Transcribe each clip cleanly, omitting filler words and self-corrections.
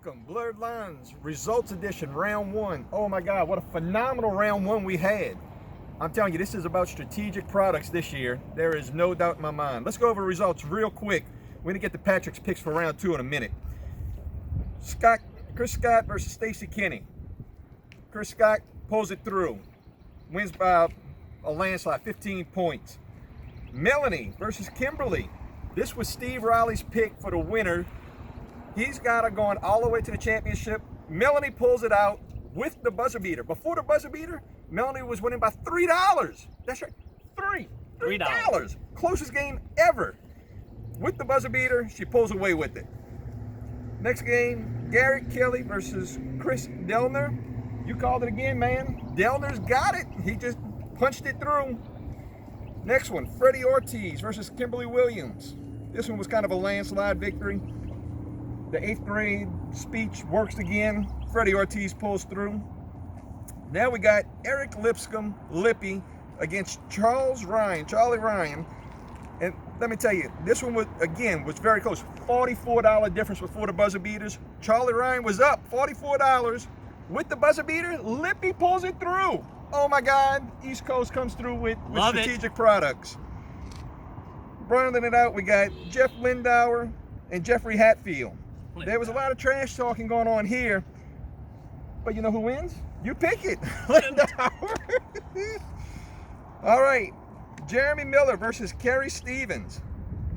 welcome. Blurred Lines, Results Edition, Round 1. Oh my God, what a phenomenal Round 1 we had. I'm telling you, this is about strategic products this year. There is no doubt in my mind. Let's go over the results real quick. We're gonna get to Patrick's picks for Round 2 in a minute. Chris Scott versus Stacey Kenny. Chris Scott pulls it through. Wins by a landslide, 15 points. Melanie versus Kimberly. This was Steve Riley's pick for the winner. He's got it going all the way to the championship. Melanie pulls it out with the buzzer beater. Before the buzzer beater, Melanie was winning by $3. That's right, $3. Closest game ever. With the buzzer beater, she pulls away with it. Next game, Garrett Kelly versus Chris Delner. You called it again, man. Delner's got it. He just punched it through. Next one, Freddie Ortiz versus Kimberly Williams. This one was kind of a landslide victory. The 8th grade speech works again. Freddie Ortiz pulls through. Now we got Eric Lipscomb, Lippy, against Charlie Ryan. And let me tell you, this one was very close. $44 difference before the buzzer beaters. Charlie Ryan was up $44. With the buzzer beater, Lippy pulls it through. Oh my God, East Coast comes through with strategic products. Rounding it out, we got Jeff Lindauer and Jeffrey Hatfield. There was a lot of trash talking going on here, but you know who wins? You pick it, Lindauer. All right, Jeremy Miller versus Kerry Stevens.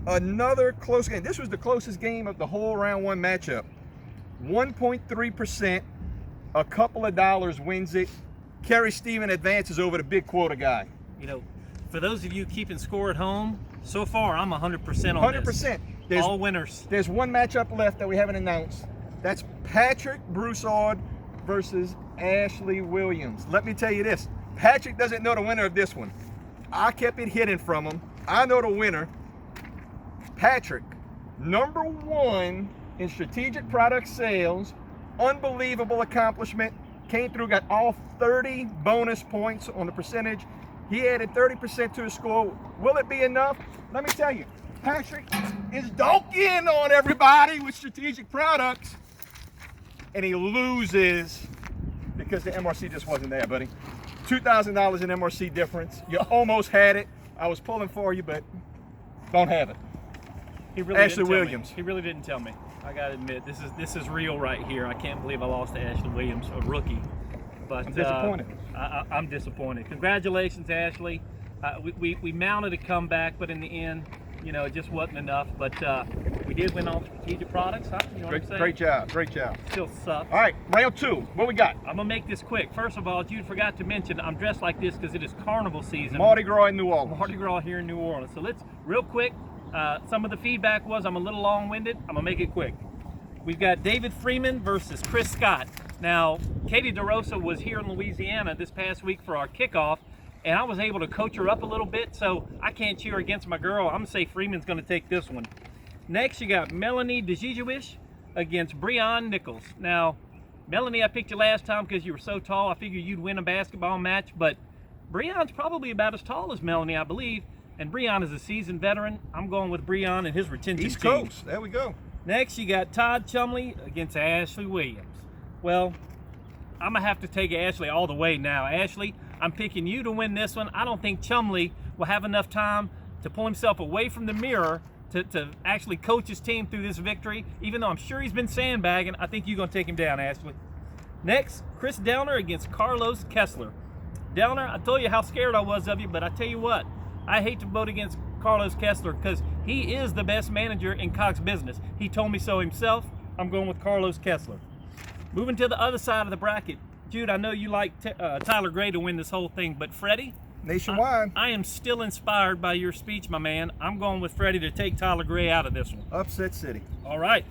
Another close game. This was the closest game of the whole Round 1 matchup. 1.3%, a couple of dollars wins it. Kerry Stevens advances over the big quota guy. You know, for those of you keeping score at home, so far I'm 100% on 100%. This. All winners. There's one matchup left that we haven't announced. That's Patrick Broussard versus Ashley Williams. Let me tell you this. Patrick doesn't know the winner of this one. I kept it hidden from him. I know the winner. Patrick, #1 in strategic product sales. Unbelievable accomplishment. Came through, got all 30 bonus points on the percentage. He added 30% to his score. Will it be enough? Let me tell you, Patrick is dunking on everybody with strategic products, and he loses because the MRC just wasn't there, buddy. $2,000 in MRC difference. You almost had it. I was pulling for you, but don't have it. He really Ashley Williams. He really didn't tell me. I gotta admit, this is real right here. I can't believe I lost to Ashley Williams, a rookie. But I'm disappointed. I'm disappointed. Congratulations, Ashley. We mounted a comeback, but in the end, you know, it just wasn't enough. But we did win all the strategic products, huh? You know what I'm saying? Great job, great job. Still sucks. All right, Round 2, what we got? I'm gonna make this quick. First of all, Jude forgot to mention, I'm dressed like this because it is carnival season. Mardi Gras in New Orleans. Mardi Gras here in New Orleans. So let's, real quick, some of the feedback was I'm a little long-winded. I'm gonna make it quick. We've got David Freeman versus Chris Scott. Now, Katie DeRosa was here in Louisiana this past week for our kickoff, and I was able to coach her up a little bit, so I can't cheer against my girl. I'm gonna say Freeman's gonna take this one. Next, you got Melanie DeJijowish against Breon Nichols. Now, Melanie, I picked you last time because you were so tall. I figured you'd win a basketball match, but Breon's probably about as tall as Melanie, I believe, and Breon is a seasoned veteran. I'm going with Breon and his retention East team. Coast, there we go. Next, you got Todd Chumley against Ashley Williams. Well, I'm going to have to take Ashley all the way now. Ashley, I'm picking you to win this one. I don't think Chumley will have enough time to pull himself away from the mirror to actually coach his team through this victory. Even though I'm sure he's been sandbagging, I think you're going to take him down, Ashley. Next, Chris Delner against Carlos Kessler. Delner, I told you how scared I was of you, but I tell you what, I hate to vote against Carlos Kessler because he is the best manager in Cox business. He told me so himself. I'm going with Carlos Kessler. Moving to the other side of the bracket. Jude, I know you like Tyler Gray to win this whole thing, but Freddie? Nationwide. I am still inspired by your speech, my man. I'm going with Freddie to take Tyler Gray out of this one. Upset City. All right.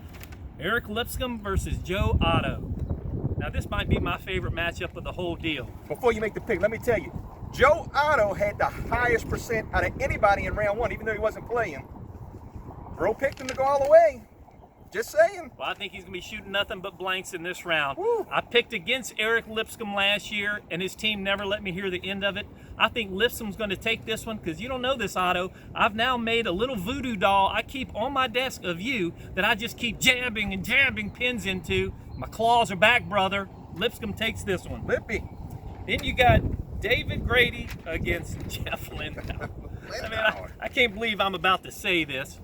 Eric Lipscomb versus Joe Otto. Now, this might be my favorite matchup of the whole deal. Before you make the pick, let me tell you, Joe Otto had the highest percent out of anybody in Round 1, even though he wasn't playing. Bro picked him to go all the way. Just saying. Well, I think he's going to be shooting nothing but blanks in this round. Woo. I picked against Eric Lipscomb last year, and his team never let me hear the end of it. I think Lipscomb's going to take this one because you don't know this, Otto. I've now made a little voodoo doll I keep on my desk of you that I just keep jabbing and jabbing pins into My claws are back, brother. Lipscomb takes this one. Lippy. Then you got David Grady against Jeff Lindauer. I mean, I can't believe I'm about to say this,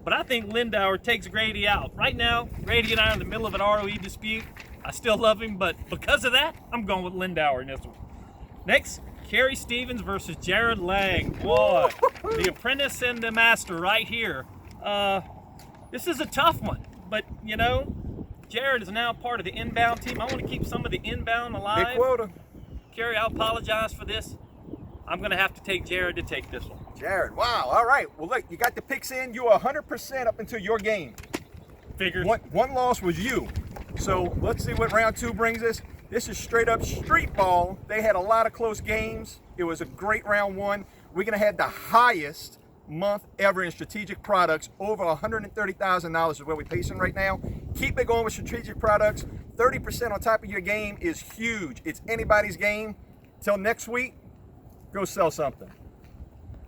but I think Lindauer takes Grady out. Right now, Grady and I are in the middle of an ROE dispute. I still love him, but because of that, I'm going with Lindauer in this one. Next, Kerry Stevens versus Jared Lang. Boy, the apprentice and the master right here. This is a tough one, but you know, Jared is now part of the inbound team. I want to keep some of the inbound alive. Big quota. Kerry, I apologize for this. I'm going to have to take Jared to take this one. Jared, wow. All right. Well, look, you got the picks in. You are 100% up until your game. Figures. One loss was you. So let's see what round 2 brings us. This is straight up street ball. They had a lot of close games. It was a great round 1. We're going to have the highest month ever in strategic products. Over $130,000 is where we're pacing right now. Keep it going with strategic products. 30% on top of your game is huge. It's anybody's game. Till next week, go sell something.